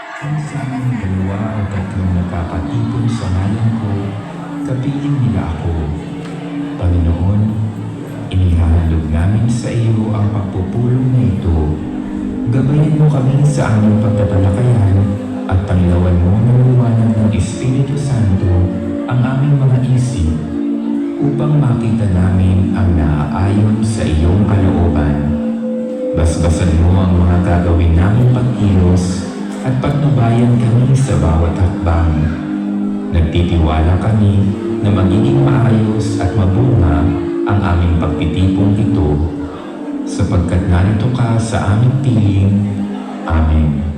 Kung saan dalawa o tatlong nakakatipon sa ngalan ko, kapiling nila ako. Panginoon, inihahalog namin sa iyo ang pagpupulong na ito. Gabayan mo kami sa aming pagtatalakayan at panglawan mo ng liwanag ng Espiritu Santo ang aming mga isip upang makita namin ang naaayon sa iyong kalooban. Basbasan mo ang mga gagawin naming pagkilos at patnubayan kami sa bawat hakbang. Nagtitiwala kami na magiging maayos at mabunga ang aming pagtitipon ito, sapagkat narito ka sa aming piling. Amen.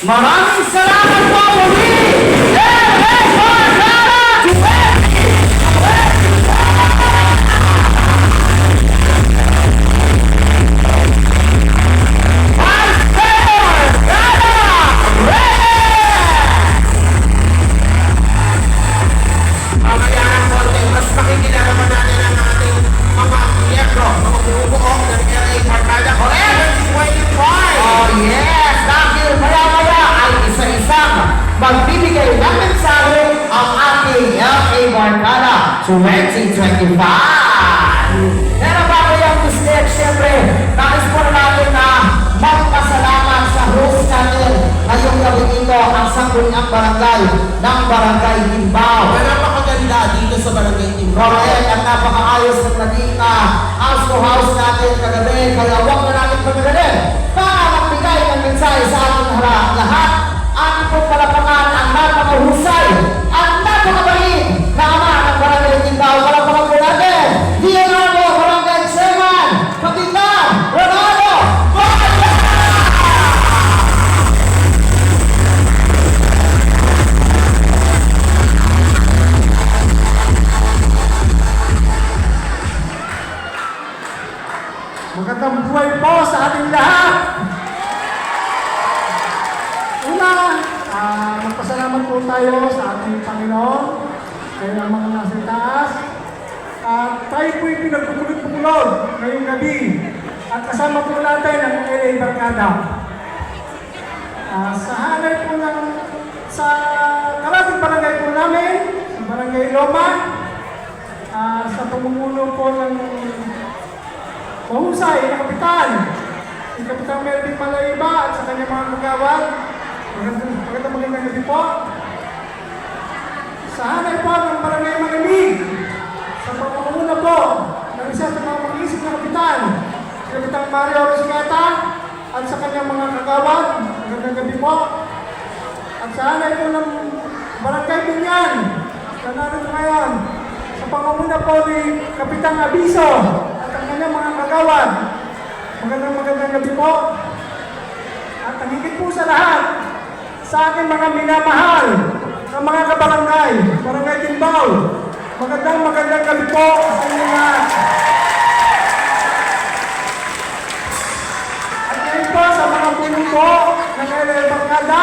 Maraming salamat po muli! Magbibigay ng mensahe ang ating LA Barkada 2025. Pero bago yung mistake, siyempre, nais po natin na magpasalamat sa host natin ngayong gabi ito, ang sangguniang barangay ng Barangay Timbao. Napakaganda dito sa Barangay Timbao. Correct, ang napakaayos ng naging house to house natin kagabi. Kaya huwag na natin pagkagalin para magbigay ng mensahe sa ating lahat. Ating pong palapakan ang napakahusay, ang napakabalik na ama ng Barangay Timbao. Palapakan po natin, Leonardo Barangay Chairman, Kapitan Ronaldo Barangay! Magandang buhay po sa ating lahat! Una, magpasalamat po tayo sa ating Panginoon, kayo ang mga nasa taas. Tayo po'y pinagpupulot-pupulot ngayong gabi at kasama po natin ang LA Barkada. Sa hanay po sa karating barangay po namin, sa Barangay Loma, sa pamumuno po ng mahusay na kapitan, si Kapitan Melvin Malaiba at sa kanyang mga kagawad. Magandang gabi po. Sa hanay po ng Barangay Malamig, sa pamamuna po ng isa sa mga mag-isip na kapitan, si Kapitan Mario Rosqueta at sa kanyang mga kagawad. Magandang gabi po. At sa hanay po ng Barangay Binyan, na narito ngayon, sa pamamuna po ni Kapitan Abiso at ang kanyang mga kagawad. Magandang gabi po. At ang higit po sa lahat, sa aking mga minamahal na mga kabarangay, Barangay Timbao, magandang gabi po sa inyo lahat. At ngayon po sa mga puno po ng LA Barkada,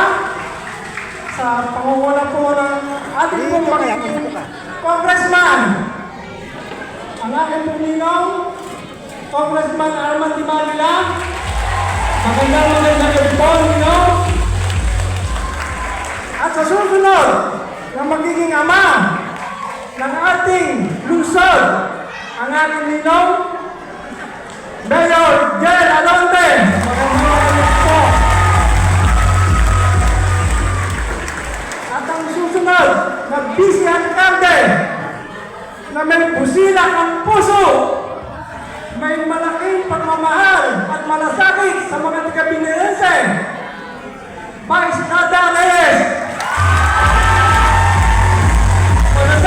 sa pangunguna po ng ating pong magiging congressman, ang aking puninong, Congressman Arman Dimagila. Magandang gabi po, Ninong. At sa susunod na magiging ama ng ating lungsod, ang ating Ninong, Mayor Jel Alonte. Magandang gabi po. At ang susunod na Vice Alcalde na may busilak ang puso, may malaking pagmamahal at malasakit sa mga taga-Binirense, Vice Nada Reyes.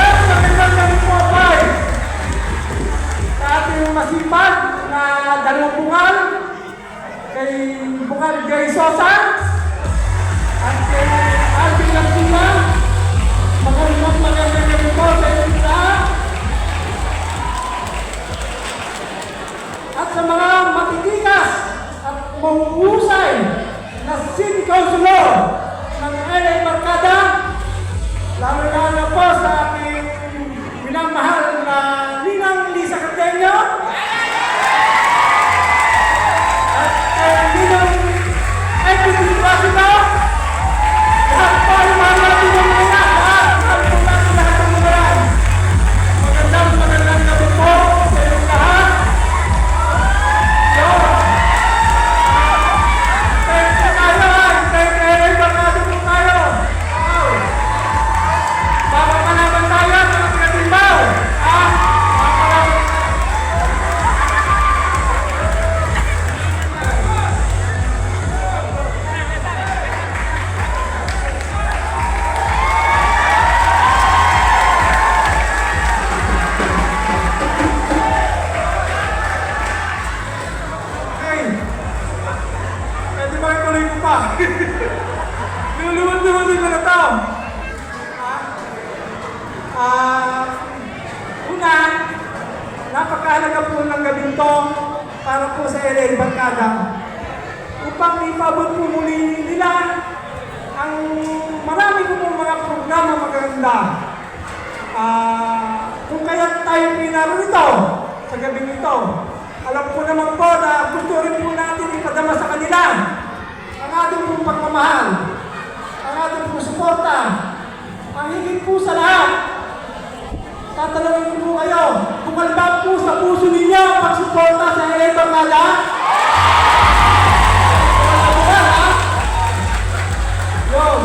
Magandang gabi po, Vice. Sa ating masipag na dalawang bungal, kay Bungal Jay Sosa, at kay Alvin Lapsima. Magandang gabi po sa inyo lahat. At sa mga matitigas at mahuhusay na City Councilor ng LA Barkada, lalo-lalo po sa aking minamahal na Ninang Lisa Cardenio at kay Ninang Equity President, lahat po yung mga natinong nila, lahat po natin lahat ng mga. Magandang gabi po sa inyong lahat. Luluwad-luwad din na ito. Una, napakahalaga po ng gabing to para po sa LA Barkada upang ipabot po muli nila ang marami po pong mga programa maganda. Kung kaya tayo pinarito sa gabing ito, alam po naman po na gusto rin po natin ipadama sa kanila ang ating pong pagmamahal, ang ating pong suporta, ang higit po sa lahat. Tatalangin ko po kayo, kung alba po sa puso ninyo ang pagsuporta sa LA Barkada. Yun.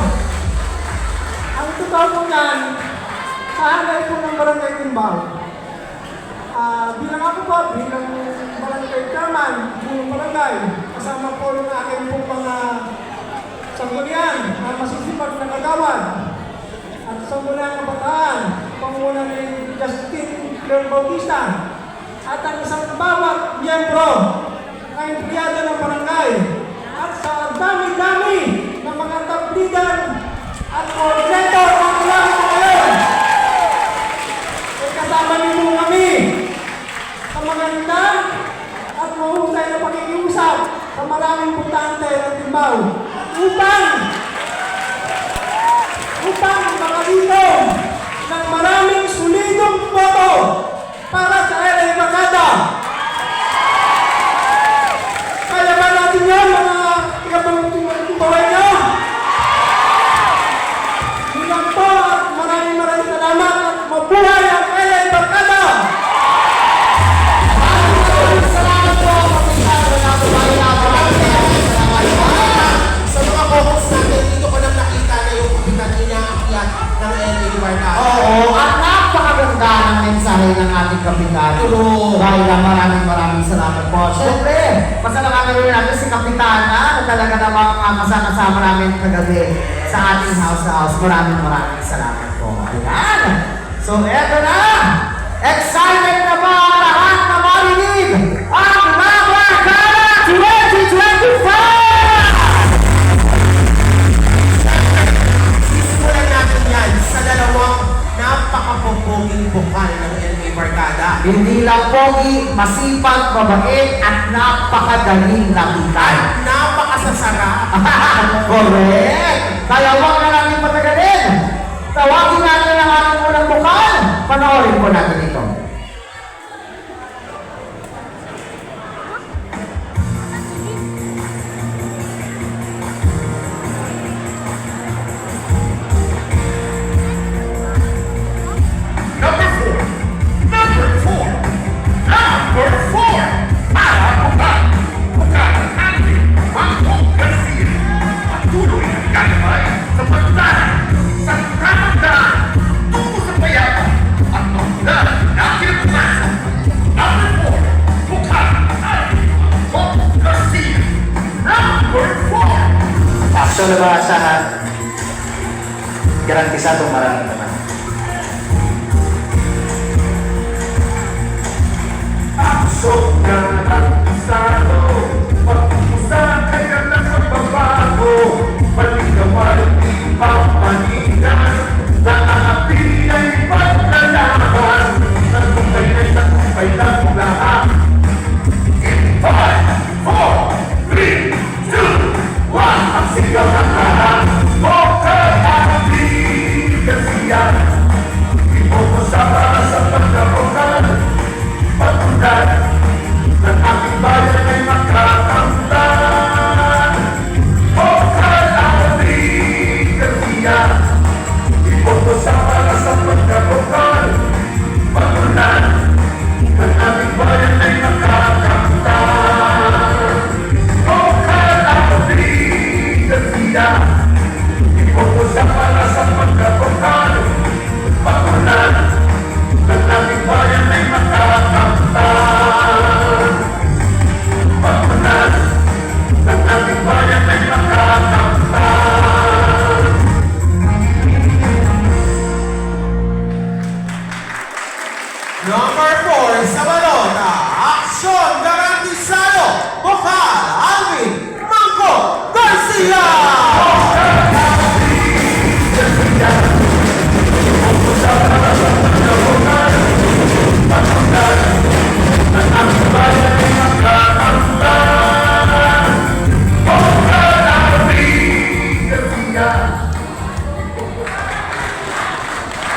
Ang totoo po yan, sa hanay po ng Barangay Timbao. Bilang ako po, bilang barangay chairman, buong barangay, kasama po ng aking pong mga sanggunian na masisipag na kagawad at sanggunian kabataan, panguna ni Justin Claire Bautista at ang isang bawat miyembro na empleyado ng barangay at sa dami-dami ng mga tablidan at coordinator ng kailangan ko ngayon. Kasama niyo po kami sa maganda at mahusay na pakikiusap sa maraming putante ng Timbao upang makalikom ng maraming solidong boto para sa LA Barkada. Kaya ba natin yan, mga ikapalutumbaway nyo? Bilang po at maraming salamat at mabuhay ang LA Barkada! Sa mga focus natin, dito ko lang nakita na yung kapitan inaakyat ng LA Barkada. Oo, at napakaganda ng mensahe ng ating kapitan. Dahil maraming salamat po. Siyempre, pasalamatan rin natin si Kapitana na talaga namang kasama namin kagabi sa ating house. Maraming salamat po. Ayan. So, eto na. Excited na ba lahat na marinig ang Barkada 2025? Sisimulan natin yan sa dalawang napakapupuging bukal ng LA Barkada. Hindi lang pogi, masipag, mabait, at napakadaling lapitan. Napakasasarap. Correct! Kaya huwag na natin patagalin. Tawagin natin ang ating unang bukal. Panoorin po natin ito. lumasahan. Garantisado maraming naman. Aksok na ang isano, pag-usan kaya na sa pagbago, maligawan di papaningan, naapi ay paglalaban, nagtupay ay nagtupay ng lahat. In 5, 4, 3, 2, 1, ang sigaw ng